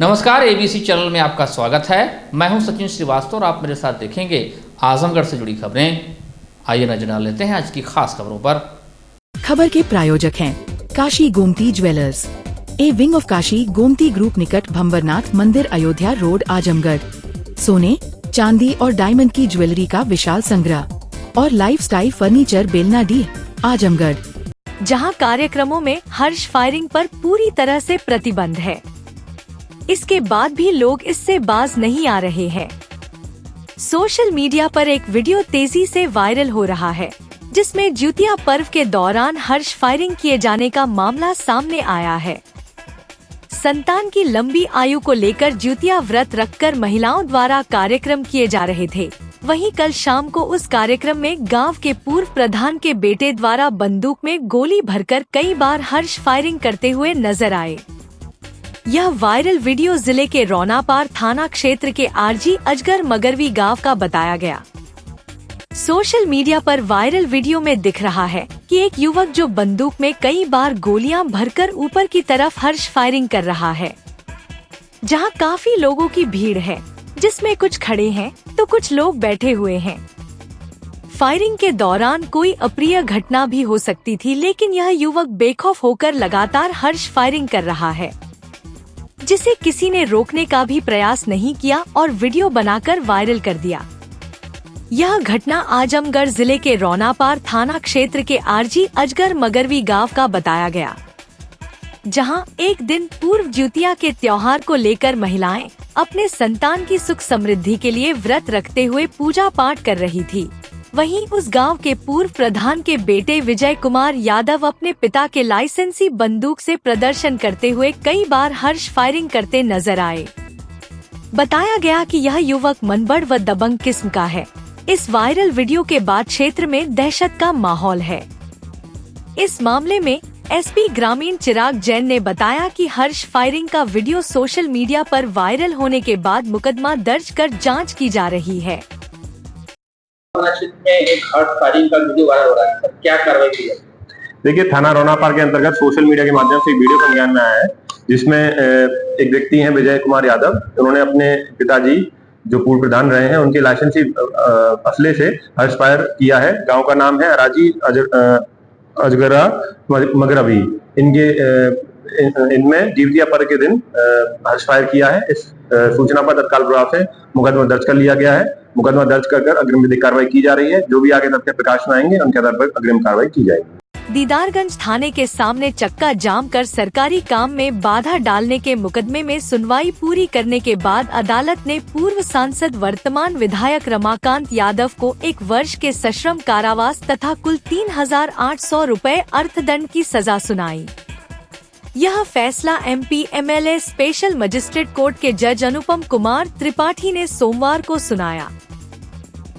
नमस्कार, ABC channel में आपका स्वागत है। मैं हूं सचिन श्रीवास्तव और आप मेरे साथ देखेंगे आजमगढ़ से जुड़ी खबरें। आइए नजर डाल लेते हैं आज की खास खबरों पर। खबर के प्रायोजक हैं Kashi Gomti jewellers, A wing of Kashi Gomti group, निकट भंबरनाथ मंदिर, अयोध्या रोड, आजमगढ़। सोने, चांदी और डायमंड की ज्वेलरी का विशाल संग्रह और लाइफस्टाइल फर्नीचर, बेलनाडी, आजमगढ़। जहां कार्यक्रमों में हर्ष फायरिंग पर पूरी तरह से प्रतिबंध है, इसके बाद भी लोग इससे बाज नहीं आ रहे हैं। सोशल मीडिया पर एक वीडियो तेजी से वायरल हो रहा है, जिसमें ज्यूतिया पर्व के दौरान हर्ष फायरिंग किए जाने का मामला सामने आया है। संतान की लंबी आयु को लेकर ज्यूतिया व्रत रखकर महिलाओं द्वारा कार्यक्रम किए जा रहे थे। वहीं कल शाम को उस कार्यक्रम में गांव के पूर्व प्रधान के बेटे द्वारा बंदूक में गोली भरकर कई बार हर्ष फायरिंग करते हुए नजर आए। यह वायरल वीडियो जिले के रौनापार थाना क्षेत्र के आरजी अजगर मगरवी गांव का बताया गया। सोशल मीडिया पर वायरल वीडियो में दिख रहा है कि एक युवक जो बंदूक में कई बार गोलियां भरकर ऊपर की तरफ हर्ष फायरिंग कर रहा है, जहां काफी लोगों की भीड़ है, जिसमें कुछ खड़े हैं तो कुछ लोग बैठे हुए हैं। फायरिंग के दौरान कोई अप्रिय घटना भी हो सकती थी, लेकिन यह युवक बेखौफ होकर लगातार हर्ष फायरिंग कर रहा है, जिसे किसी ने रोकने का भी प्रयास नहीं किया और वीडियो बनाकर वायरल कर दिया। यह घटना आजमगढ़ जिले के रौनापार थाना क्षेत्र के आरजी अजगर मगरवी गांव का बताया गया, जहां एक दिन पूर्व ज्यूतिया के त्योहार को लेकर महिलाएं अपने संतान की सुख समृद्धि के लिए व्रत रखते हुए पूजा पाठ कर रही थी। वहीं उस गांव के पूर्व प्रधान के बेटे विजय कुमार यादव अपने पिता के लाइसेंसी बंदूक से प्रदर्शन करते हुए कई बार हर्ष फायरिंग करते नजर आए। बताया गया कि यह युवक मनबड़ व दबंग किस्म का है। इस वायरल वीडियो के बाद क्षेत्र में दहशत का माहौल है। इस मामले में एसपी ग्रामीण चिराग जैन ने बताया कि हर्ष फायरिंग का वीडियो सोशल मीडिया पर वायरल होने के बाद मुकदमा दर्ज कर जाँच की जा रही है। में एक हर्ष फायरिंग का वीडियो वायरल हो रहा है, सर क्या कार्रवाई की है? देखिए, थाना रौनापार के अंतर्गत सोशल मीडिया के माध्यम से एक वीडियो संज्ञान में आया है, जिसमें एक व्यक्ति हैं विजय कुमार यादव। उन्होंने अपने पिताजी जो पूर्व प्रधान रहे हैं उनके लाइसेंसी असले से हर्ष फायर किया है। गांव का नाम है राजी अजगरा मगरवी। इनमें ज्यूतिया पर्व के दिन हर्ष फायर किया है। इस सूचना पर तत्काल प्रभाव से मुकदमा दर्ज कर लिया गया है। मुकदमा दर्ज कर अग्रिम विधिक कार्रवाई की जा रही है। जो भी आगे तथ्य प्रकाश में आएंगे उनके आधार पर अग्रिम कार्रवाई की जाएगी। दीदारगंज थाने के सामने चक्का जाम कर सरकारी काम में बाधा डालने के मुकदमे में सुनवाई पूरी करने के बाद अदालत ने पूर्व सांसद वर्तमान विधायक रमाकांत यादव को 1 वर्ष के सश्रम कारावास तथा कुल 3,800 रुपए अर्थदंड की सजा सुनाई। यह फैसला MP MLA special magistrate court के जज अनुपम कुमार त्रिपाठी ने सोमवार को सुनाया।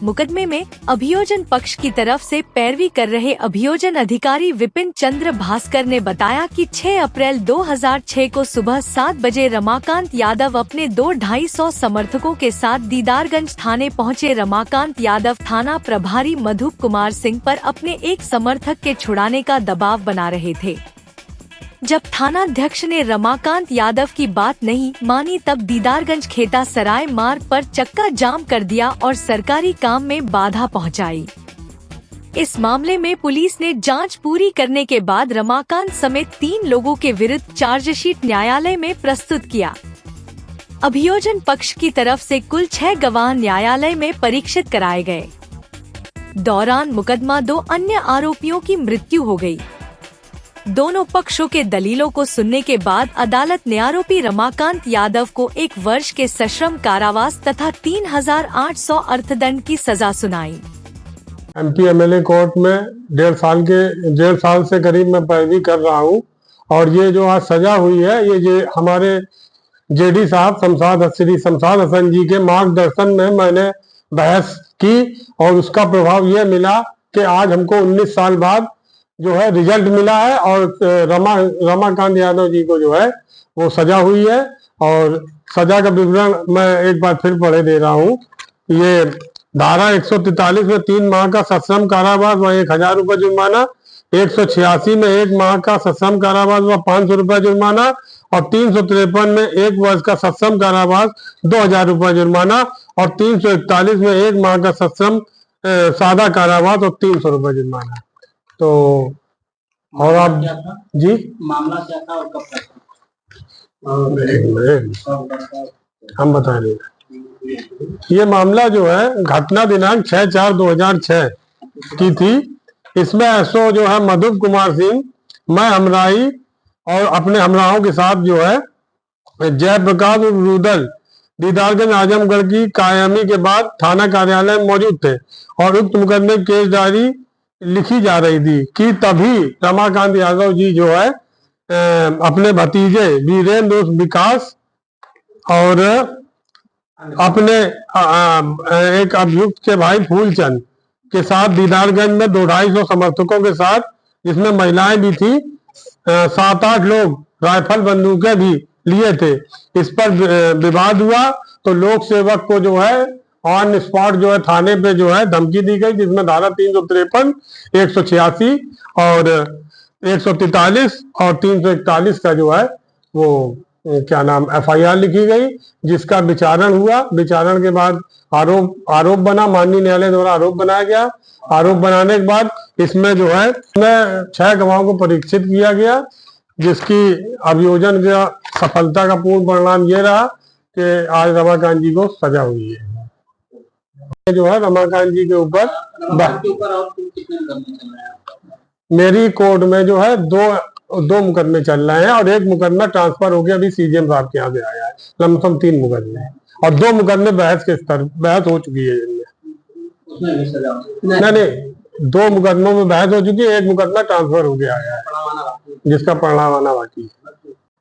मुकदमे में अभियोजन पक्ष की तरफ से पैरवी कर रहे अभियोजन अधिकारी विपिन चंद्र भास्कर ने बताया कि 6 अप्रैल 2006 को सुबह 7 बजे रमाकांत यादव अपने 2-250 समर्थकों के साथ दीदारगंज थाने पहुंचे। रमाकांत यादव थाना प्रभारी मधुप कुमार सिंह पर अपने एक समर्थक के छुड़ाने का दबाव बना रहे थे। जब थानाध्यक्ष ने रमाकांत यादव की बात नहीं मानी, तब दीदारगंज खेता सराय मार्ग पर चक्का जाम कर दिया और सरकारी काम में बाधा पहुंचाई। इस मामले में पुलिस ने जांच पूरी करने के बाद रमाकांत समेत 3 लोगों के विरुद्ध चार्जशीट न्यायालय में प्रस्तुत किया। अभियोजन पक्ष की तरफ से कुल 6 गवाह न्यायालय में परीक्षित कराए गए। दौरान मुकदमा 2 अन्य आरोपियों की मृत्यु हो गई। दोनों पक्षों के दलीलों को सुनने के बाद अदालत ने आरोपी रमाकांत यादव को 1 वर्ष के सश्रम कारावास तथा 3,800 अर्थदंड की सजा सुनाई। एमपी एमएलए कोर्ट में 1.5 साल से करीब मैं पैरवी कर रहा हूं, और ये जो आज सजा हुई है, ये हमारे जेडी साहब श्री शमशाद हसन जी के मार्गदर्शन में मैंने बहस की, और उसका प्रभाव ये मिला कि आज हमको 19 साल बाद जो है रिजल्ट मिला है, और रमाकांत यादव जी को जो है वो सजा हुई है। और सजा का विवरण मैं एक बार फिर पढ़े दे रहा हूँ। ये धारा 143 में 3 माह का सश्रम कारावास व 1,000 रुपये जुर्माना, 186 में 1 माह का सश्रम कारावास व 500 रुपये जुर्माना और 353 में 1 वर्ष का सश्रम कारावास 2000 रुपये जुर्माना और 341 में 1 माह का सश्रम सादा कारावास और 300 रुपये जुर्माना। तो और आप क्या था? जी मामला क्या था और कब तक? हम बता रहे हैं। ये मामला जो है घटना दिनांक 6/4/2006 की थी। इसमें एसओ जो है मधुप कुमार सिंह, मैं हमराही और अपने हमराहों के साथ जो है जयप्रकाश रुदल दीदारगंज आजमगढ़ की कायमी के बाद थाना कार्यालय में मौजूद थे और उक्त मुकदमे की केस डायरी लिखी जा रही थी कि तभी रमाकांत यादव जी जो है अपने भतीजे वीरेंद्र उर्फ विकास और अपने एक अभियुक्त के भाई फूलचंद के साथ दीदारगंज में 200-250 समर्थकों के साथ, जिसमें महिलाएं भी थी, 7-8 लोग राइफल बंदूकें भी लिए थे। इस पर विवाद हुआ तो लोक सेवक को जो है ऑन स्पॉट जो है थाने पे जो है धमकी दी गई, जिसमें धारा 353, 186 और 143 और 341 का जो है वो क्या नाम FIR लिखी गई, जिसका विचारण हुआ। विचारण के बाद आरोप बना, माननीय न्यायालय द्वारा आरोप बनाया गया। आरोप बनाने के बाद इसमें जो है 6 गवाहों को परीक्षित किया गया, जिसकी अभियोजन का सफलता का पूर्ण परिणाम ये रहा कि आज रमाकांत जी को सजा हुई है। जो है रमाकांत जी के ऊपर और कितने मुकदमे चल रहे हैं? मेरी कोर्ट में जो है दो मुकदमे चल रहे हैं और एक मुकदमा ट्रांसफर होकर अभी CJM साहब के यहाँ पे आया है। लमसम 3 मुकदमे और 2 मुकदमे बहस हो चुकी है इनमें। उसमें भी सजा नहीं, 2 मुकदमों में बहस हो चुकी है, एक मुकदमा ट्रांसफर होके आया है जिसका परिणाम आना बाकी है।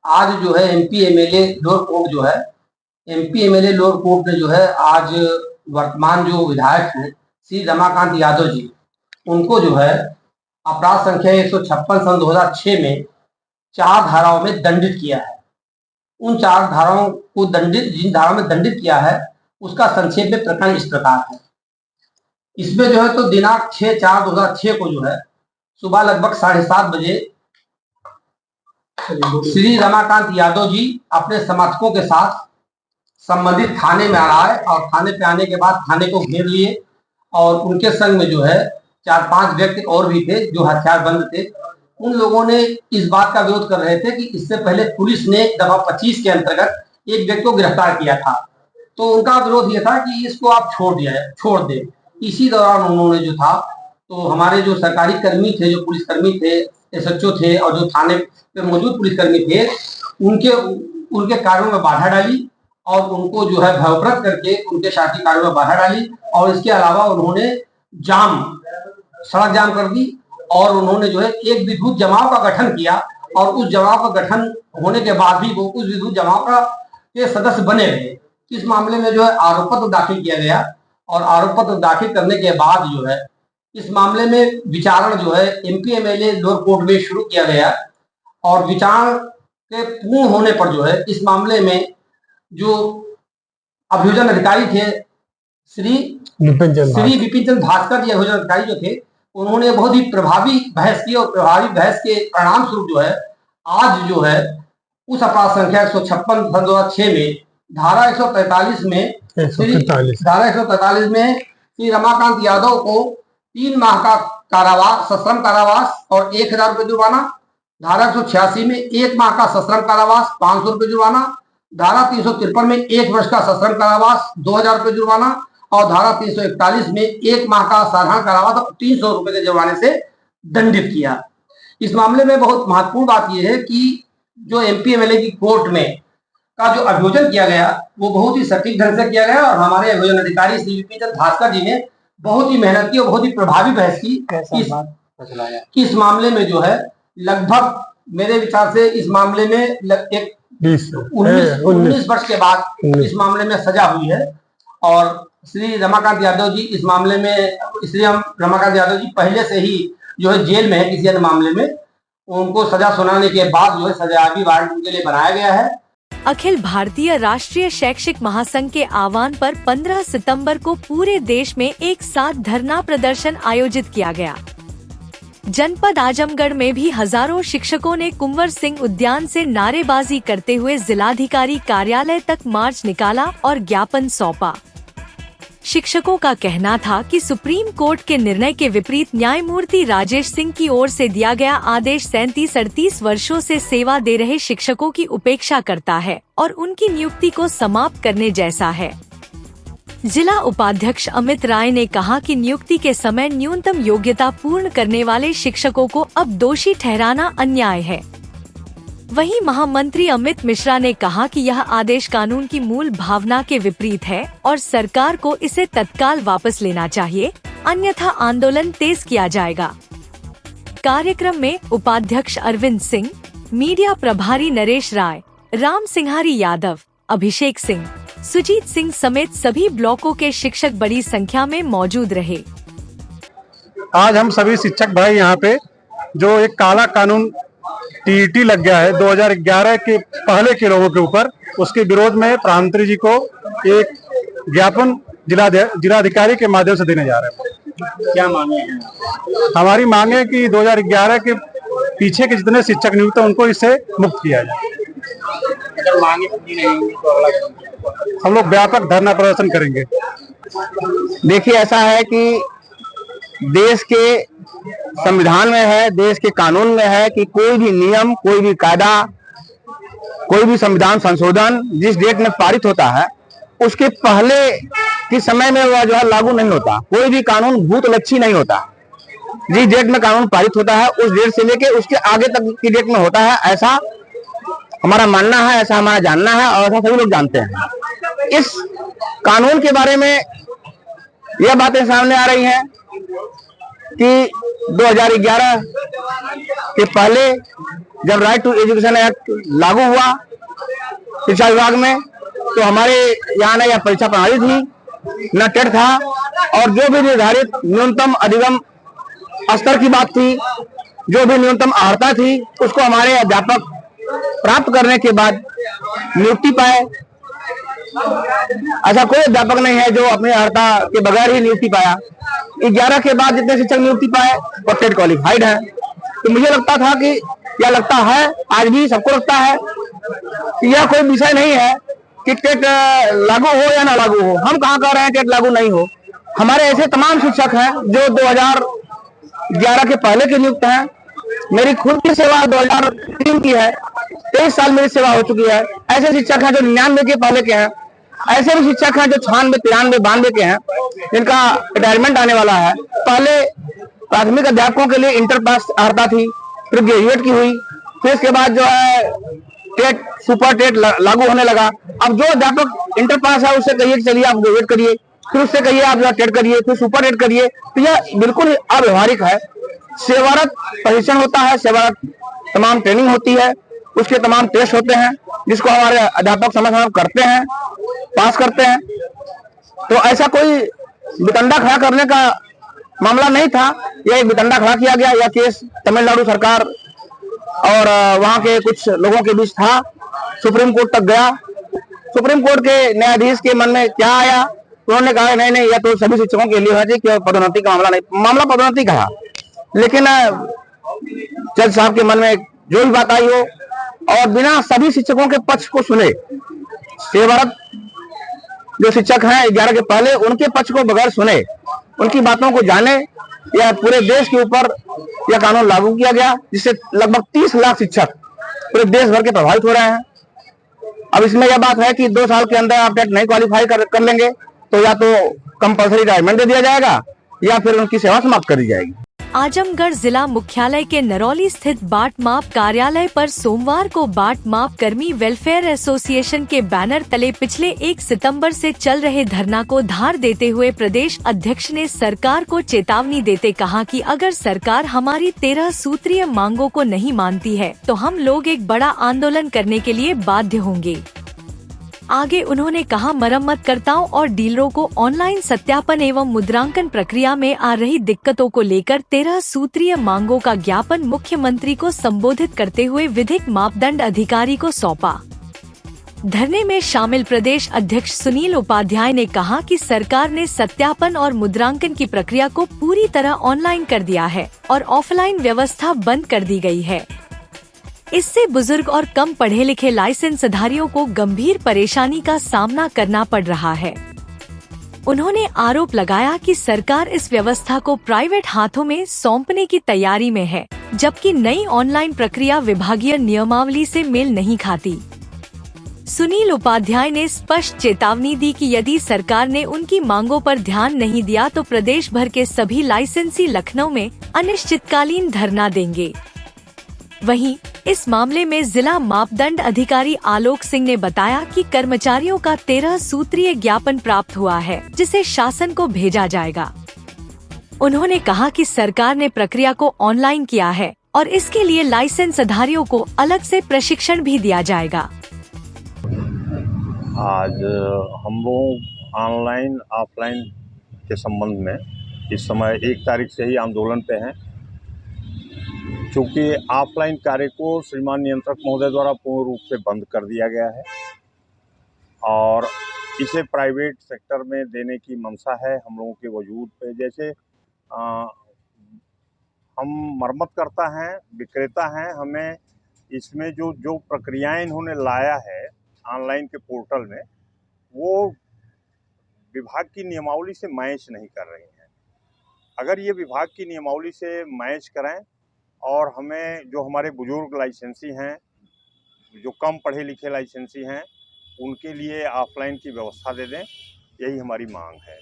आज जो है MP MLA लोअर कोर्ट जो है MP MLA लोअर कोर्ट ने जो है आज वर्तमान जो विधायक हैं श्री रमाकांत यादव जी, उनको जो है अपराध संख्या 156 सन 2006 में 4 धाराओं में दंडित किया है। उन 4 धाराओं को जिन धाराओं में दंडित किया है उसका संक्षेप में प्रकरण इस प्रकार है। इसमें जो है तो दिनांक 6/4/2006 को जो है सुबह लगभग 7:30 बजे श्री रमाकांत यादव जी अपने समर्थकों के साथ संबंधित थाने में आए और थाने पे आने के बाद थाने को घेर लिए और उनके संग में जो है 4-5 व्यक्ति और भी थे जो हथियारबंद थे। उन लोगों ने इस बात का विरोध कर रहे थे कि इससे पहले पुलिस ने दफा 25 के अंतर्गत एक व्यक्ति को गिरफ्तार किया था, तो उनका विरोध यह था कि इसको आप छोड़ दे। इसी दौरान उन्होंने जो था तो हमारे जो सरकारी कर्मी थे, जो पुलिसकर्मी थे, SHO थे और जो थाने पे मौजूद पुलिसकर्मी थे, उनके कार्यों में बाधा डाली और उनको जो है भयभ्रांत करके उनके शासकीय कार्यों में बाधा डाली और इसके अलावा उन्होंने सड़क जाम कर दी और उन्होंने जो है एक विद्युत जमाव का गठन किया और उस जमाव का गठन होने के बाद भी वो उस विद्युत जमाव के सदस्य बने रहे। इस मामले में जो है आरोप पत्र दाखिल किया गया और आरोप पत्र दाखिल करने के बाद जो है इस मामले में विचारण जो है MP MLA लोअर कोर्ट में शुरू किया गया और विचारण के पूर्ण होने पर जो है इस मामले में जो अभियोजन अधिकारी थे श्री विपिन चंद्र भास्कर जी अभियोजन अधिकारी जो थे, उन्होंने बहुत ही प्रभावी बहस की और प्रभावी बहस के परिणाम स्वरूप जो है आज जो है उस अपराध संख्या 156/2006 में धारा 143 में श्री रमाकांत यादव को 3 माह का कारावास, सश्रम कारावास और 1000 रुपये जुर्माना, धारा 186 में 1 माह का सश्रम कारावास 500 रुपये जुर्माना, धारा 353 में 1 वर्ष का सश्रम कारावास 2000 रुपये जुर्माना और धारा 341 में 1 माह का साधारण कारावास और 300 रुपये के जुर्माने से दंडित किया। इस मामले में बहुत महत्वपूर्ण बात यह है कि जो MP MLA की कोर्ट में का जो अभियोजन किया गया वो बहुत ही सटीक ढंग से किया गया और हमारे अभियोजन अधिकारी श्री विपिन चंद्र भास्कर जी ने बहुत ही मेहनत की और बहुत ही प्रभावी बहस की। इस मामले में जो है लगभग मेरे विचार से इस मामले में 19 वर्ष के बाद इस मामले में सजा हुई है और श्री रमाकांत यादव जी इस मामले में, इसलिए हम रमाकांत यादव जी पहले से ही जो है जेल में है किसी अन्य मामले में, उनको सजा सुनाने के बाद जो है सजायाबी वारंट उनके लिए बनाया गया है। अखिल भारतीय राष्ट्रीय शैक्षिक महासंघ के आह्वान पर 15 सितंबर को पूरे देश में एक साथ धरना प्रदर्शन आयोजित किया गया। जनपद आजमगढ़ में भी हजारों शिक्षकों ने कुंवर सिंह उद्यान से नारेबाजी करते हुए जिलाधिकारी कार्यालय तक मार्च निकाला और ज्ञापन सौंपा। शिक्षकों का कहना था कि सुप्रीम कोर्ट के निर्णय के विपरीत न्यायमूर्ति राजेश सिंह की ओर से दिया गया आदेश 37-38 वर्षों से सेवा दे रहे शिक्षकों की उपेक्षा करता है और उनकी नियुक्ति को समाप्त करने जैसा है। जिला उपाध्यक्ष अमित राय ने कहा कि नियुक्ति के समय न्यूनतम योग्यता पूर्ण करने वाले शिक्षकों को अब दोषी ठहराना अन्याय है। वहीं महामंत्री अमित मिश्रा ने कहा कि यह आदेश कानून की मूल भावना के विपरीत है और सरकार को इसे तत्काल वापस लेना चाहिए, अन्यथा आंदोलन तेज किया जाएगा। कार्यक्रम में उपाध्यक्ष अरविंद सिंह, मीडिया प्रभारी नरेश राय, राम सिंहारी यादव, अभिषेक सिंह, सुजीत सिंह समेत सभी ब्लॉकों के शिक्षक बड़ी संख्या में मौजूद रहे। आज हम सभी शिक्षक भाई यहाँ पे जो एक काला कानून टीईटी लग गया है 2011 के पहले के लोगों के ऊपर, उसके विरोध में प्रधानमंत्री जी को एक ज्ञापन जिलाधिकारी के माध्यम से देने जा रहे हैं। क्या मांगे हैं? हमारी मांग है कि 2011 के पीछे के जितने शिक्षक नियुक्त हैं उनको इससे मुक्त किया जाए। अगर मांगे पूरी नहीं होंगी तो अगला हम लोग व्यापक धरना प्रदर्शन करेंगे। देखिए, ऐसा है कि देश के संविधान में है, देश के कानून में है कि कोई भी नियम, कोई भी कायदा, कोई भी संविधान संशोधन जिस डेट में पारित होता है उसके पहले के समय में वह जो है लागू नहीं होता। कोई भी कानून भूतलक्षी नहीं होता। जिस डेट में कानून पारित होता है उस डेट से लेके उसके आगे तक की डेट में होता है, ऐसा हमारा मानना है, ऐसा हमारा जानना है और ऐसा सभी लोग जानते हैं। इस कानून के बारे में यह बातें सामने आ रही हैं कि 2011 के पहले जब राइट टू एजुकेशन एक्ट लागू हुआ शिक्षा विभाग में, तो हमारे यहाँ न यह परीक्षा प्रणाली थी, न टेट था, और जो भी निर्धारित न्यूनतम अधिगम स्तर की बात थी, जो भी न्यूनतम अर्हता थी, उसको हमारे अध्यापक प्राप्त करने के बाद नियुक्ति पाए। ऐसा कोई अध्यापक नहीं है जो अपनी अर्हता के बगैर ही नियुक्ति पाया। 11 के बाद जितने शिक्षक नियुक्ति पाए वो टेट क्वालिफाइड है। तो मुझे लगता था कि यह लगता है, आज भी सबको लगता है कि यह कोई विषय नहीं है कि टेट लागू हो या ना लागू हो। हम कहाँ कह रहे हैं टेट लागू नहीं हो। हमारे ऐसे तमाम शिक्षक हैं जो 2011 के पहले के नियुक्त हैं। मेरी खुद की सेवा 2003 की है, 23 साल मेरी सेवा हो चुकी है। ऐसे शिक्षक हैं जो 99 के पहले के हैं। ऐसे भी शिक्षक हैं जो 96, 93, 92 के हैं, जिनका रिटायरमेंट आने वाला है। पहले प्राथमिक अध्यापकों के लिए इंटर पास अर्हता थी, फिर ग्रेजुएट की हुई, फिर इसके बाद जो है टेट, सुपर टेट लागू होने लगा। अब जो अध्यापक इंटर पास है उससे कहिए कि चलिए आप ग्रेजुएट करिए, फिर उससे कहिए आप जो टेट करिए, फिर सुपर टेट करिए। तो यह बिल्कुल अव्यवहारिक है। सेवारत प्रशिक्षण होता है, सेवारत तमाम ट्रेनिंग होती है, उसके तमाम टेस्ट होते हैं जिसको हमारे अध्यापक समय समय करते हैं, पास करते हैं। तो ऐसा कोई वितंडा खड़ा करने का मामला नहीं था। यह एक वितंडा खड़ा किया गया। यह केस तमिलनाडु सरकार और वहां के कुछ लोगों के बीच था, सुप्रीम कोर्ट तक गया। सुप्रीम कोर्ट के न्यायाधीश के मन में क्या आया, उन्होंने कहा नहीं नहीं, यह तो सभी शिक्षकों के लिए होना चाहिए, क्यों पदोन्नति का मामला नहीं। मामला पदोन्नति का, लेकिन जज साहब के मन में जो भी बात आई हो और बिना सभी शिक्षकों के पक्ष को सुने, सेवारत जो शिक्षक हैं 11 के पहले, उनके पक्ष को बगैर सुने, उनकी बातों को जाने, यह पूरे देश के ऊपर यह कानून लागू किया गया, जिससे लगभग 30 लाख शिक्षक पूरे देश भर के प्रभावित हो रहे हैं। अब इसमें यह बात है कि 2 साल के अंदर आप टेट नहीं क्वालिफाई कर लेंगे तो या तो कंपल्सरी रिटायरमेंट दे दिया जाएगा या फिर उनकी सेवा समाप्त कर दी जाएगी। आजमगढ़ जिला मुख्यालय के नरौली स्थित बाट माप कार्यालय पर सोमवार को बाट माप कर्मी वेलफेयर एसोसिएशन के बैनर तले पिछले 1 सितंबर से चल रहे धरना को धार देते हुए प्रदेश अध्यक्ष ने सरकार को चेतावनी देते कहा कि अगर सरकार हमारी 13 सूत्रीय मांगों को नहीं मानती है तो हम लोग एक बड़ा आंदोलन करने के लिए बाध्य होंगे। आगे उन्होंने कहा, मरम्मतकर्ताओं और डीलरों को ऑनलाइन सत्यापन एवं मुद्रांकन प्रक्रिया में आ रही दिक्कतों को लेकर 13 सूत्रीय मांगों का ज्ञापन मुख्यमंत्री को संबोधित करते हुए विधिक मापदंड अधिकारी को सौंपा। धरने में शामिल प्रदेश अध्यक्ष सुनील उपाध्याय ने कहा कि सरकार ने सत्यापन और मुद्रांकन की प्रक्रिया को पूरी तरह ऑनलाइन कर दिया है और ऑफलाइन व्यवस्था बंद कर दी गई है। इससे बुजुर्ग और कम पढ़े लिखे लाइसेंसधारियों को गंभीर परेशानी का सामना करना पड़ रहा है। उन्होंने आरोप लगाया कि सरकार इस व्यवस्था को प्राइवेट हाथों में सौंपने की तैयारी में है, जबकि नई ऑनलाइन प्रक्रिया विभागीय नियमावली से मेल नहीं खाती। सुनील उपाध्याय ने स्पष्ट चेतावनी दी कि यदि सरकार ने उनकी मांगों पर ध्यान नहीं दिया तो प्रदेश भर के सभी लाइसेंसी लखनऊ में अनिश्चितकालीन धरना देंगे। वहीं इस मामले में जिला मापदंड अधिकारी आलोक सिंह ने बताया कि कर्मचारियों का 13 सूत्रीय ज्ञापन प्राप्त हुआ है, जिसे शासन को भेजा जाएगा। उन्होंने कहा कि सरकार ने प्रक्रिया को ऑनलाइन किया है और इसके लिए लाइसेंसधारियों को अलग से प्रशिक्षण भी दिया जाएगा। आज हम लोग ऑनलाइन ऑफलाइन के संबंध में इस समय 1 तारीख से ही आंदोलन पे हैं, क्योंकि ऑफलाइन कार्य को श्रीमान नियंत्रक महोदय द्वारा पूर्ण रूप से बंद कर दिया गया है और इसे प्राइवेट सेक्टर में देने की मंशा है हम लोगों के वजूद पे। जैसे हम मरम्मत करता हैं, विक्रेता हैं, हमें इसमें जो प्रक्रियाएं इन्होंने लाया है ऑनलाइन के पोर्टल में, वो विभाग की नियमावली से मैच नहीं कर रही हैं। अगर ये विभाग की नियमावली से मैच करें और हमें जो हमारे बुजुर्ग लाइसेंसी हैं, जो कम पढ़े लिखे लाइसेंसी हैं, उनके लिए ऑफलाइन की व्यवस्था दे दें, यही हमारी मांग है।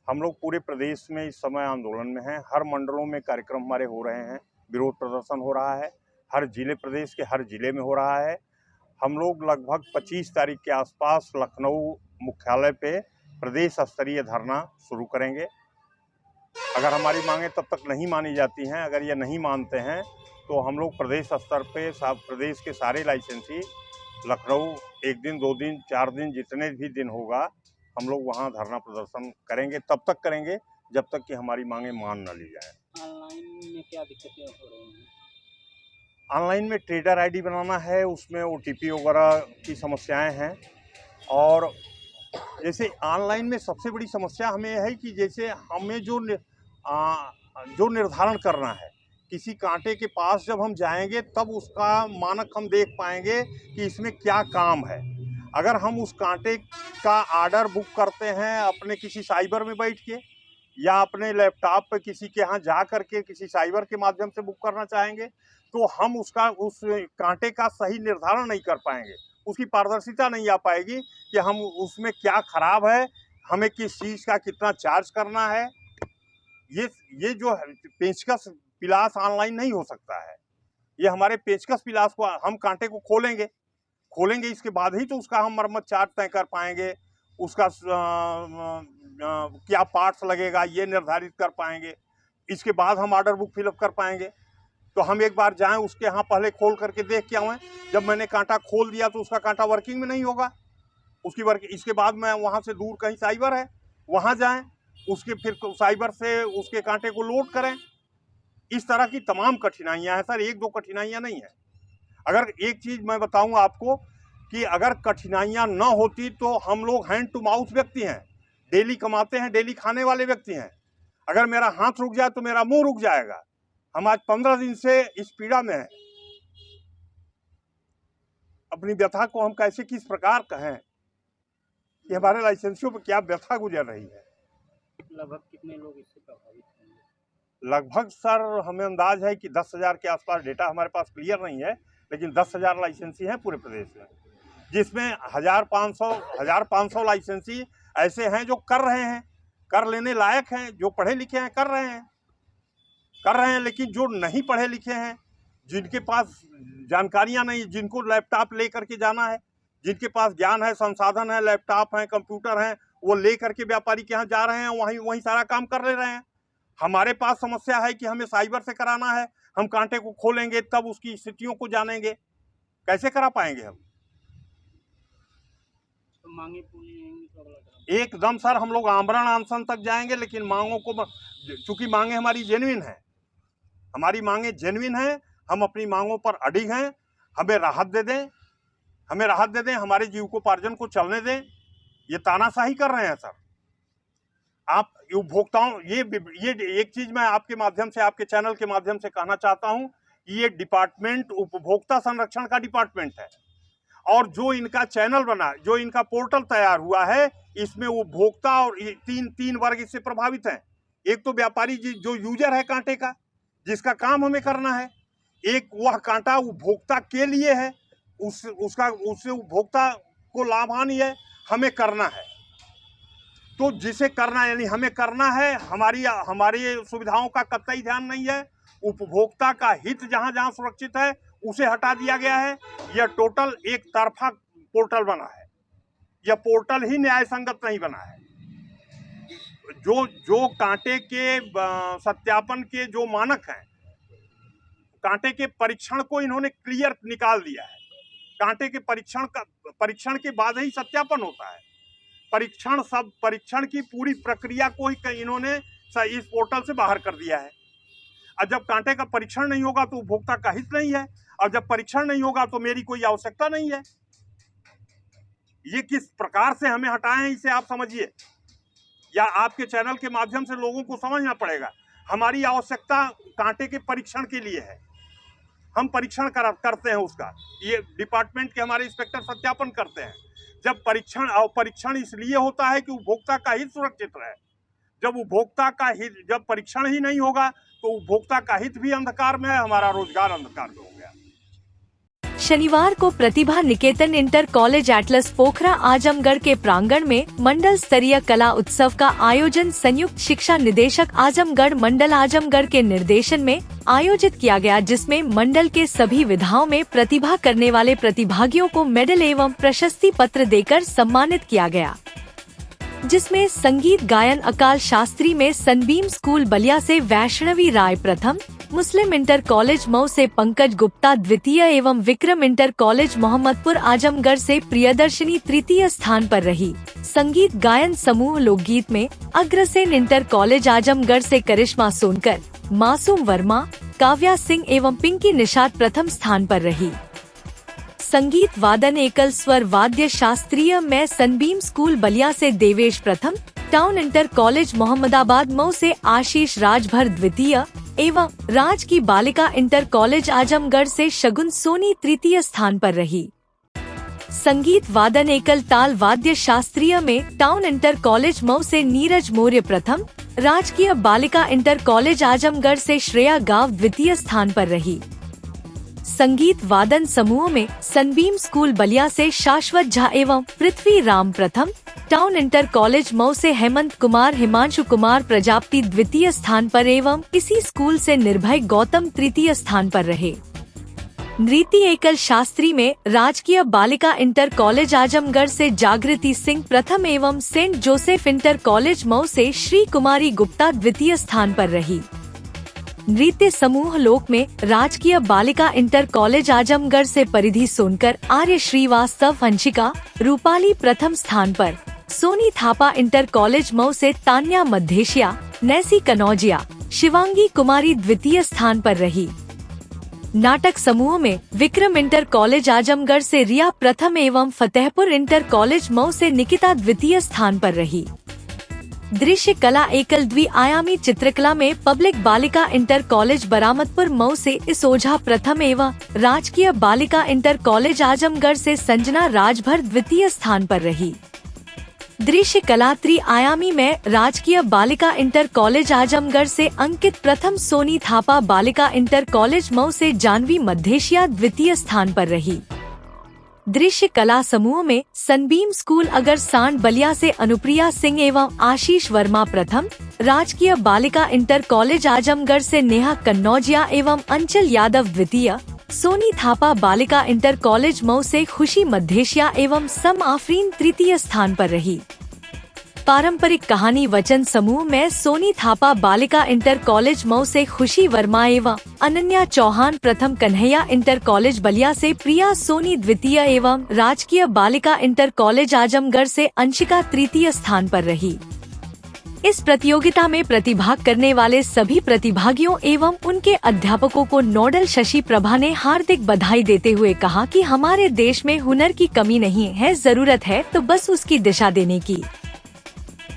हम लोग पूरे प्रदेश में इस समय आंदोलन में हैं। हर मंडलों में कार्यक्रम हमारे हो रहे हैं, विरोध प्रदर्शन हो रहा है, हर जिले, प्रदेश के हर जिले में हो रहा है। हम लोग लगभग 25 तारीख के आसपास लखनऊ मुख्यालय पे प्रदेश स्तरीय धरना शुरू करेंगे। अगर हमारी मांगें तब तक नहीं मानी जाती हैं, अगर ये नहीं मानते हैं, तो हम लोग प्रदेश स्तर पे प्रदेश के सारे लाइसेंसी लखनऊ 1 दिन, 2 दिन, 4 दिन, जितने भी दिन होगा, हम लोग वहाँ धरना प्रदर्शन करेंगे। तब तक करेंगे जब तक कि हमारी मांगें मान न ली जाए। ऑनलाइन में क्या दिक्कतें हो रही हैं? ऑनलाइन में ट्रेडर आईडी बनाना है, उसमें OTP वगैरह की समस्याएं हैं। और जैसे ऑनलाइन में सबसे बड़ी समस्या हमें है कि जैसे हमें जो निर्धारण करना है, किसी कांटे के पास जब हम जाएंगे तब उसका मानक हम देख पाएंगे कि इसमें क्या काम है। अगर हम उस कांटे का ऑर्डर बुक करते हैं अपने किसी साइबर में बैठ के या अपने लैपटॉप पर किसी के यहाँ जा करके किसी साइबर के माध्यम से बुक करना चाहेंगे, तो हम उस कांटे का सही निर्धारण नहीं कर पाएंगे, उसकी पारदर्शिता नहीं आ पाएगी कि हम उसमें क्या खराब है, हमें किस चीज़ का कितना चार्ज करना है। ये जो पेचकस पिलास ऑनलाइन नहीं हो सकता है। ये हमारे पेचकस पिलास को हम कांटे को खोलेंगे इसके बाद ही तो उसका हम मरम्मत चार्ज तय कर पाएंगे, उसका क्या पार्ट्स लगेगा ये निर्धारित कर पाएंगे, इसके बाद हम ऑर्डर बुक फिलअप कर पाएंगे। तो हम एक बार जाएं उसके यहाँ पहले खोल करके देख के आएँ। जब मैंने कांटा खोल दिया तो उसका कांटा वर्किंग में नहीं होगा, इसके बाद मैं वहाँ से दूर कहीं साइबर है वहाँ जाएं, उसके फिर साइबर से उसके कांटे को लोड करें। इस तरह की तमाम कठिनाइयाँ हैं सर, 1-2 कठिनाइयाँ नहीं हैं। अगर एक चीज़ मैं बताऊँ आपको कि अगर कठिनाइयाँ न होती तो हम लोग हैंड टू माउथ व्यक्ति हैं, डेली कमाते हैं, डेली खाने वाले व्यक्ति हैं। अगर मेरा हाथ रुक जाए तो मेरा मुंह रुक जाएगा। हम आज 15 दिन से इस पीड़ा में हैं। अपनी व्यथा को हम कैसे किस प्रकार कहें कि हमारे लाइसेंसियों पर क्या व्यथा गुजर रही है। लगभग कितने लोग इससे प्रभावित होंगे? लगभग सर हमें अंदाज है कि 10,000 के आसपास, डेटा हमारे पास क्लियर नहीं है, लेकिन 10,000 लाइसेंसी हैं पूरे प्रदेश में, जिसमें 1,500 लाइसेंसी ऐसे हैं जो कर रहे हैं, कर लेने लायक हैं, जो पढ़े लिखे हैं कर रहे हैं, लेकिन जो नहीं पढ़े लिखे हैं, जिनके पास जानकारियां नहीं, जिनको लैपटॉप ले करके जाना है, जिनके पास ज्ञान है, संसाधन है, लैपटॉप हैं, कंप्यूटर हैं, वो ले करके व्यापारी के यहाँ जा रहे हैं, वहीं सारा काम कर ले रहे हैं। हमारे पास समस्या है कि हमें साइबर से कराना है, हम कांटे को खोलेंगे तब उसकी स्थितियों को जानेंगे, कैसे करा पाएंगे हम। तो मांगे पूरी नहीं तो अगला एकदम सर हम लोग आमरण अनशन तक जाएंगे, लेकिन मांगों को, चूंकि मांगे हमारी जेन्युइन है, हमारी मांगे जेन्युइन हैं, हम अपनी मांगों पर अडिग हैं, हमें राहत दे दें, हमें राहत दे दें, हमारे जीविकोपार्जन को चलने दें। ये तानाशाही कर रहे हैं सर। आप उपभोक्ताओं, ये एक चीज मैं आपके माध्यम से, आपके चैनल के माध्यम से कहना चाहता हूं कि ये डिपार्टमेंट उपभोक्ता संरक्षण का डिपार्टमेंट है, और जो इनका चैनल बना, जो इनका पोर्टल तैयार हुआ है, इसमें उपभोक्ता और तीन वर्ग इससे प्रभावित हैं। एक तो व्यापारी जो यूजर है कांटे का, जिसका काम हमें करना है। एक वह कांटा उपभोक्ता के लिए है, उससे उपभोक्ता को लाभ हानि है, हमें करना है। तो जिसे करना है, यानी हमें करना है, हमारी सुविधाओं का कतई ध्यान नहीं है। उपभोक्ता का हित जहां जहां सुरक्षित है उसे हटा दिया गया है। यह टोटल एक तरफा पोर्टल बना है। यह पोर्टल ही न्याय संगत नहीं बना है। जो कांटे के सत्यापन के जो मानक हैं, कांटे के परीक्षण को इन्होंने क्लियर निकाल दिया है। कांटे के परीक्षण के बाद ही सत्यापन होता है। परीक्षण की पूरी प्रक्रिया को ही इन्होंने इस पोर्टल से बाहर कर दिया है। और जब कांटे का परीक्षण नहीं होगा तो उपभोक्ता का हित नहीं है, और जब परीक्षण नहीं होगा तो मेरी कोई आवश्यकता नहीं है। ये किस प्रकार से हमें हटाए हैं, इसे आप समझिए, या आपके चैनल के माध्यम से लोगों को समझना पड़ेगा। हमारी आवश्यकता कांटे के परीक्षण के लिए है। हम परीक्षण करते हैं उसका, ये डिपार्टमेंट के हमारे इंस्पेक्टर सत्यापन करते हैं। जब परीक्षण इसलिए होता है कि उपभोक्ता का हित सुरक्षित रहे। जब परीक्षण ही नहीं होगा तो उपभोक्ता का हित भी अंधकार में है, हमारा रोजगार अंधकार में हो गया। शनिवार को Pratibha Niketan inter college Atlas पोखरा आजमगढ़ के प्रांगण में मंडल स्तरीय कला उत्सव का आयोजन संयुक्त शिक्षा निदेशक आजमगढ़ मंडल आजमगढ़ के निर्देशन में आयोजित किया गया, जिसमें मंडल के सभी विधाओं में प्रतिभा करने वाले प्रतिभागियों को मेडल एवं प्रशस्ति पत्र देकर सम्मानित किया गया, जिसमें संगीत गायन अकाल शास्त्री में सनबीम स्कूल बलिया से वैष्णवी राय प्रथम, मुस्लिम इंटर कॉलेज मऊ से पंकज गुप्ता द्वितीय एवं विक्रम इंटर कॉलेज मोहम्मदपुर आजमगढ़ से प्रियदर्शनी तृतीय स्थान पर रही। संगीत गायन समूह लोकगीत में अग्रसेन इंटर कॉलेज आजमगढ़ से करिश्मा सोनकर, मासूम वर्मा, काव्या सिंह एवं पिंकी निषाद प्रथम स्थान पर रही। संगीत वादन एकल स्वर वाद्य शास्त्रीय में सनबीम स्कूल बलिया से देवेश प्रथम, town inter college Mohammadabad Mau से आशीष राजभर द्वितीय एवं राज की बालिका इंटर कॉलेज आजमगढ़ से शगुन सोनी तृतीय स्थान पर रही। संगीत वादन एकल ताल वाद्य शास्त्रीय में टाउन इंटर कॉलेज मऊ से नीरज मौर्य प्रथम, राजकीय बालिका इंटर कॉलेज आजमगढ़ से श्रेया गाव द्वितीय स्थान पर रही। संगीत वादन समूह में सनबीम स्कूल बलिया से शाश्वत झा एवं पृथ्वी राम प्रथम, टाउन इंटर कॉलेज मऊ से हेमंत कुमार हिमांशु कुमार प्रजापति द्वितीय स्थान पर एवं इसी स्कूल से निर्भय गौतम तृतीय स्थान पर रहे। नृत्य एकल शास्त्री में राजकीय बालिका इंटर कॉलेज आजमगढ़ से जागृति सिंह प्रथम एवं saint Joseph inter college Mau से श्री कुमारी गुप्ता द्वितीय स्थान पर रही। नृत्य समूह लोक में राजकीय बालिका इंटर कॉलेज आजमगढ़ से परिधि सोनकर, आर्य श्रीवास्तव वंशिका, रूपाली प्रथम स्थान पर, सोनी थापा इंटर कॉलेज मऊ से तान्या मध्येशिया, नैसी कनौजिया, शिवांगी कुमारी द्वितीय स्थान पर रही। नाटक समूह में विक्रम इंटर कॉलेज आजमगढ़ से रिया प्रथम एवं फतेहपुर इंटर कॉलेज मऊ से निकिता द्वितीय स्थान पर रही। दृश्य कला एकल द्विआयामी चित्रकला में पब्लिक बालिका इंटर कॉलेज बरामदपुर मऊ से इस ओझा प्रथम एवं राजकीय बालिका इंटर कॉलेज आजमगढ़ से संजना राजभर द्वितीय स्थान पर रही। दृश्य कला त्रिआयामी में राजकीय बालिका इंटर कॉलेज आजमगढ़ से अंकित प्रथम, सोनी थापा बालिका इंटर कॉलेज मऊ से जानवी मध्येशिया द्वितीय स्थान पर रही। दृश्य कला समूह में सनबीम स्कूल अगर सांड बलिया से अनुप्रिया सिंह एवं आशीष वर्मा प्रथम, राजकीय बालिका इंटर कॉलेज आजमगढ़ से नेहा कन्नौजिया एवं अंचल यादव द्वितीय, सोनी थापा बालिका इंटर कॉलेज मऊ से खुशी मध्येशिया एवं सम आफरीन तृतीय स्थान पर रही। पारंपरिक कहानी वचन समूह में सोनी थापा बालिका इंटर कॉलेज मऊ से खुशी वर्मा एवं अनन्या चौहान प्रथम, कन्हैया इंटर कॉलेज बलिया से प्रिया सोनी द्वितीय एवं राजकीय बालिका इंटर कॉलेज आजमगढ़ से अंशिका तृतीय स्थान पर रही। इस प्रतियोगिता में प्रतिभाग करने वाले सभी प्रतिभागियों एवं उनके अध्यापकों को नोडल शशि प्रभा ने हार्दिक बधाई देते हुए कहा कि हमारे देश में हुनर की कमी नहीं है, जरूरत है तो बस उसकी दिशा देने की।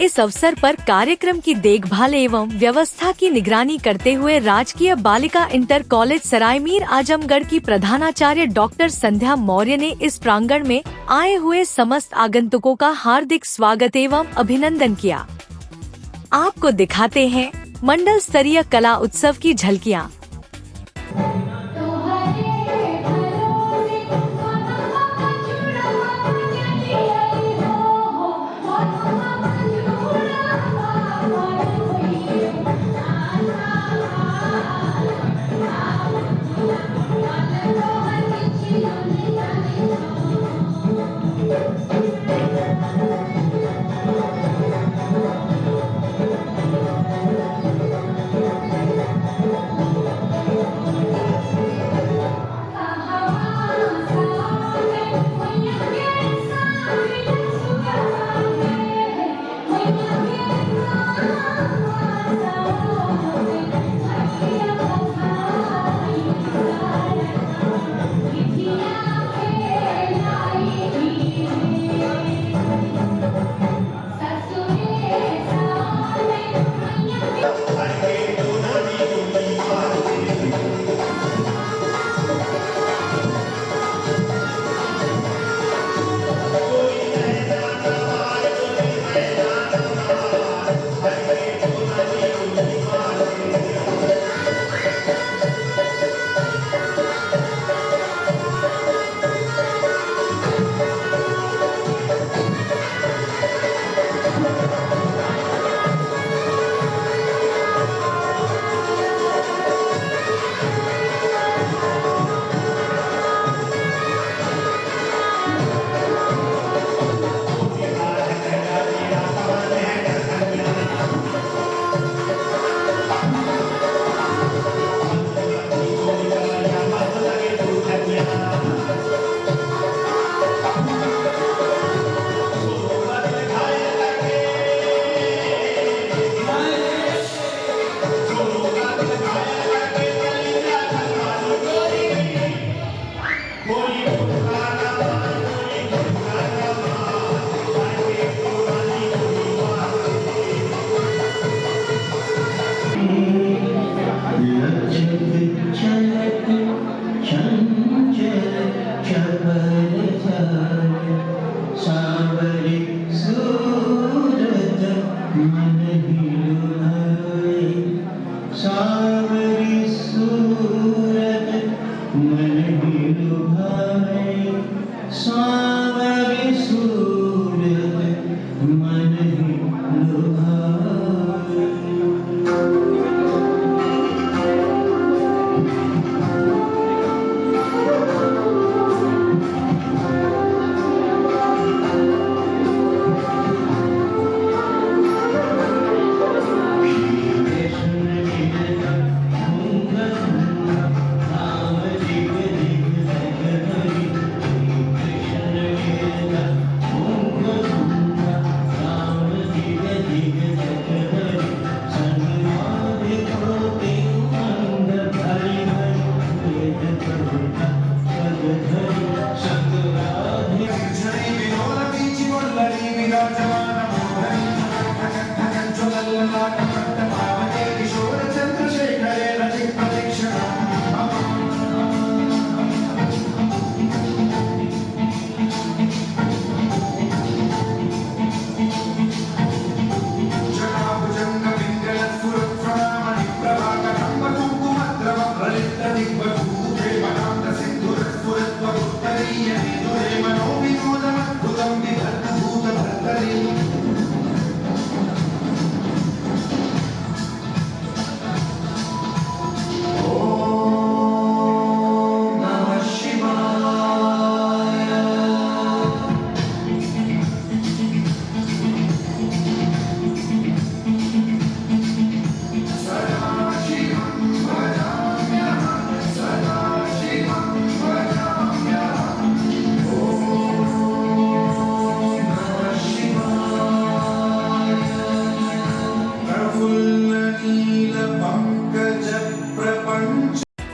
इस अवसर पर कार्यक्रम की देखभाल एवं व्यवस्था की निगरानी करते हुए राजकीय बालिका इंटर कॉलेज सरायमीर आजमगढ़ की प्रधानाचार्य डॉक्टर संध्या मौर्य ने इस प्रांगण में आए हुए समस्त आगंतुकों का हार्दिक स्वागत एवं अभिनंदन किया। आपको दिखाते हैं मंडल स्तरीय कला उत्सव की झलकियां।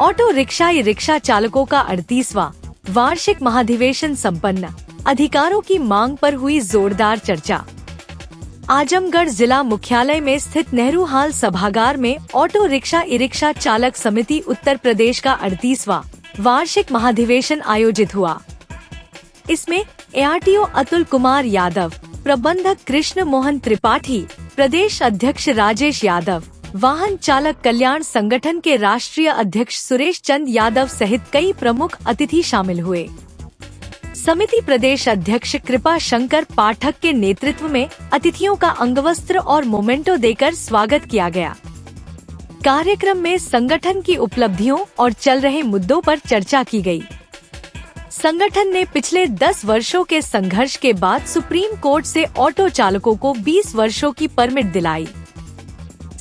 ऑटो रिक्शा चालकों का 38वां वार्षिक महाधिवेशन संपन्न, अधिकारों की मांग पर हुई जोरदार चर्चा। आजमगढ़ जिला मुख्यालय में स्थित नेहरू हाल सभागार में ऑटो रिक्शा चालक समिति उत्तर प्रदेश का 38वां वार्षिक महाधिवेशन आयोजित हुआ। इसमें ARTO अतुल कुमार यादव, प्रबंधक कृष्ण मोहन त्रिपाठी, प्रदेश अध्यक्ष राजेश यादव, वाहन चालक कल्याण संगठन के राष्ट्रीय अध्यक्ष सुरेश चंद यादव सहित कई प्रमुख अतिथि शामिल हुए। समिति प्रदेश अध्यक्ष कृपा शंकर पाठक के नेतृत्व में अतिथियों का अंगवस्त्र और मोमेंटो देकर स्वागत किया गया। कार्यक्रम में संगठन की उपलब्धियों और चल रहे मुद्दों पर चर्चा की गई। संगठन ने पिछले 10 वर्षों के संघर्ष के बाद सुप्रीम कोर्ट से ऑटो चालकों को 20 वर्षों की परमिट दिलाई।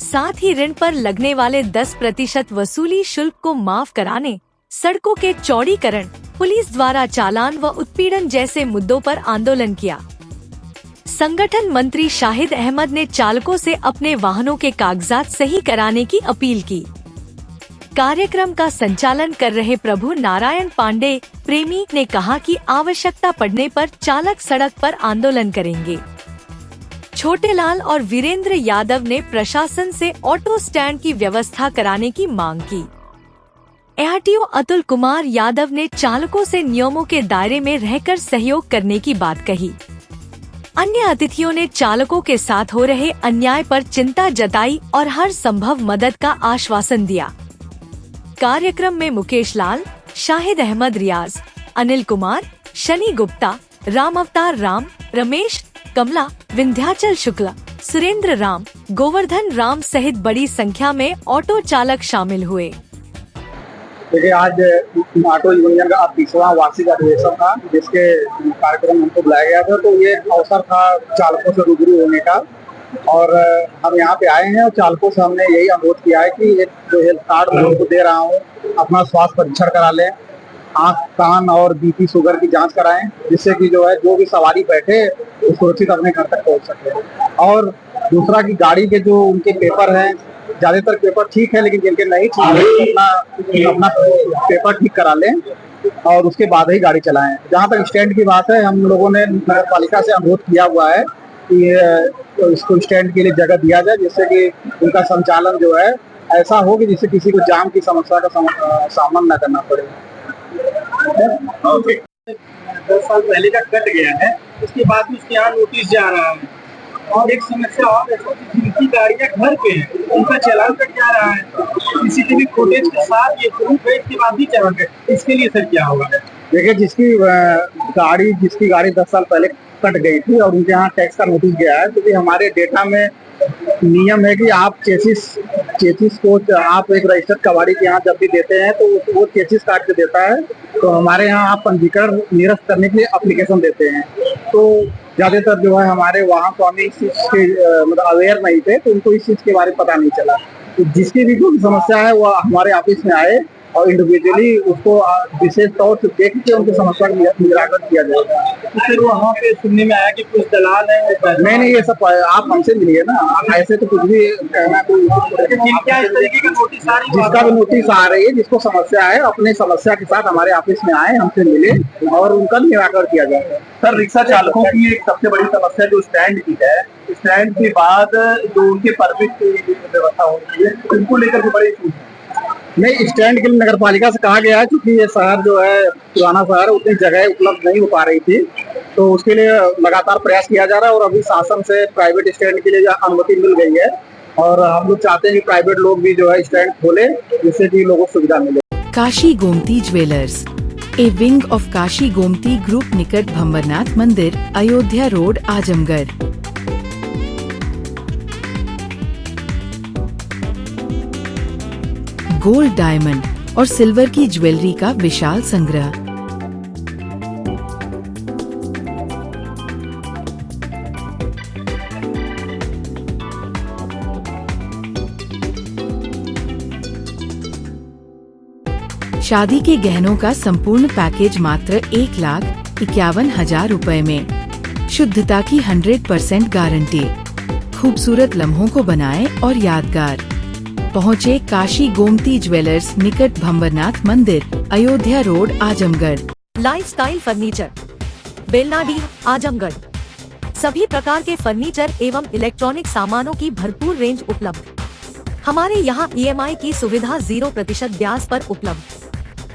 साथ ही ऋण पर लगने वाले 10% वसूली शुल्क को माफ कराने, सड़कों के चौड़ीकरण, पुलिस द्वारा चालान व उत्पीड़न जैसे मुद्दों पर आंदोलन किया। संगठन मंत्री शाहिद अहमद ने चालकों से अपने वाहनों के कागजात सही कराने की अपील की। कार्यक्रम का संचालन कर रहे प्रभु नारायण पांडे प्रेमी ने कहा कि आवश्यकता पड़ने पर चालक सड़क पर आंदोलन करेंगे। छोटेलाल और वीरेंद्र यादव ने प्रशासन से ऑटो स्टैंड की व्यवस्था कराने की मांग की। ARTO अतुल कुमार यादव ने चालकों से नियमों के दायरे में रहकर सहयोग करने की बात कही। अन्य अतिथियों ने चालकों के साथ हो रहे अन्याय पर चिंता जताई और हर संभव मदद का आश्वासन दिया। कार्यक्रम में मुकेश लाल, शाहिद अहमद रियाज, अनिल कुमार, शनि गुप्ता, राम अवतार राम, रमेश, कमला, विंध्याचल शुक्ला, सुरेंद्र राम, गोवर्धन राम सहित बड़ी संख्या में ऑटो चालक शामिल हुए। देखिए, आज ऑटो यूनियन का 38वां वार्षिक अधिवेशन था, जिसके कार्यक्रम हमको बुलाया गया था। तो ये अवसर था चालकों से रूबरू होने का, और हम यहाँ पे आए हैं और चालकों से हमने यही अनुरोध किया है कि एक जो हेल्थ कार्ड मैं उनको दे रहा हूँ, अपना स्वास्थ्य परीक्षण करा लें, आँख, कान और BP शुगर की जांच कराएं, जिससे कि जो है जो भी सवारी बैठे वो सुरक्षित अपने घर तक पहुँच सके। और दूसरा कि गाड़ी के जो उनके पेपर हैं, ज्यादातर पेपर ठीक है, लेकिन जिनके नहीं ठीक है अपना पेपर ठीक करा लें और उसके बाद ही गाड़ी चलाएं। जहाँ तक स्टैंड की बात है, हम लोगों ने नगर पालिका से अनुरोध किया हुआ है कि इसको स्टैंड के लिए जगह दिया जाए, जिससे कि उनका संचालन जो है ऐसा हो कि जिससे किसी को जाम की समस्या का सामना न करना पड़े। 10 साल पहले का कट गया है, उसके बाद भी उसके यहाँ नोटिस जा रहा है। और एक समस्या और है, जिनकी गाड़ियाँ घर पे है उनका चालान कट जा रहा है। CCTV फुटेज के साथ ये प्रूफ है, इसके बाद भी चालान कट। इसके लिए सर क्या होगा? देखिए, जिसकी गाड़ी 10 साल पहले कट गई थी और उनके यहाँ टैक्स का नोटिस गया है, तो हमारे डेटा में नियम है कि आप चेसिस को आप एक रजिस्टर्ड कबाड़ी के यहाँ जब भी देते हैं तो वो चेसिस काट के देता है। तो हमारे यहाँ आप पंजीकरण निरस्त करने के लिए एप्लीकेशन देते हैं। तो ज्यादातर जो है हमारे वहाँ स्वामी इस चीज के मतलब अवेयर नहीं थे, तो उनको इस चीज के बारे में पता नहीं चला। तो जिसकी भी कोई समस्या है वो हमारे ऑफिस में आए और इंडिविजुअली उसको विशेष तौर से देख के उनकी समस्या का निराकरण किया जाएगा। तो फिर वहाँ पे सुनने में आया कि कुछ दलाल है। नहीं, ये सब आप हमसे मिलिए ना, ऐसे तो कुछ भी कहना कोई। क्या इस तरीके की नोटिस आ रही है? जिसका भी नोटिस आ रही है, जिसको समस्या है, अपने समस्या के साथ हमारे ऑफिस में आए, हमसे मिले और उनका निराकरण किया जाएगा। सर, रिक्शा चालकों की एक सबसे बड़ी समस्या जो स्टैंड की है, स्टैंड के बाद जो उनके परमिट की व्यवस्था होती है, उनको लेकर के बड़े इशू है। नहीं, स्टैंड के लिए नगर पालिका से कहा गया है, क्योंकि ये शहर जो है पुराना शहर, उतनी जगह उपलब्ध नहीं हो पा रही थी, तो उसके लिए लगातार प्रयास किया जा रहा है। और अभी शासन से प्राइवेट स्टैंड के लिए अनुमति मिल गई है और हम लोग चाहते हैं कि प्राइवेट लोग भी जो है स्टैंड खोले, जिससे कि लोगों को सुविधा मिले। Kashi Gomti jewellers, A wing of Kashi Gomti group निकट भंबरनाथ मंदिर, Ayodhya road, Azamgarh. Gold, diamond और सिल्वर की ज्वेलरी का विशाल संग्रह। शादी के गहनों का संपूर्ण पैकेज मात्र 1,51,000 रुपए में। शुद्धता की 100% गारंटी। खूबसूरत लम्हों को बनाएं और यादगार। पहुँचे काशी गोमती ज्वेलर्स निकट भंवरनाथ मंदिर, Ayodhya road, Azamgarh. Lifestyle furniture, Belnadi, Azamgarh. सभी प्रकार के फर्नीचर एवं इलेक्ट्रॉनिक सामानों की भरपूर रेंज उपलब्ध। हमारे यहाँ EMI की सुविधा 0% ब्याज पर उपलब्ध।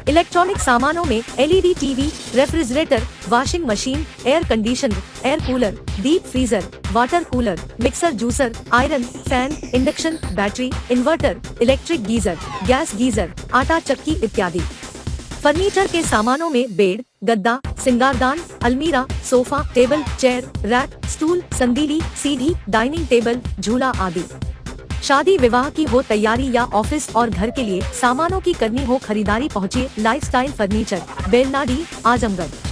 इलेक्ट्रॉनिक सामानों में LED TV, refrigerator, washing machine, air conditioner, air cooler, deep freezer, water cooler, mixer juicer, iron, fan, induction, battery, inverter, electric geyser, gas geyser, आटा चक्की इत्यादि। फर्नीचर के सामानों में बेड, गद्दा, सिंगारदान, अलमीरा, sofa, table, chair, rack, stool, संदीली, सीढ़ी, डाइनिंग टेबल, झूला आदि। शादी विवाह की हो तैयारी या ऑफिस और घर के लिए सामानों की करनी हो खरीदारी, पहुँचिए लाइफस्टाइल फर्नीचर, बेलनाडी, आजमगढ़।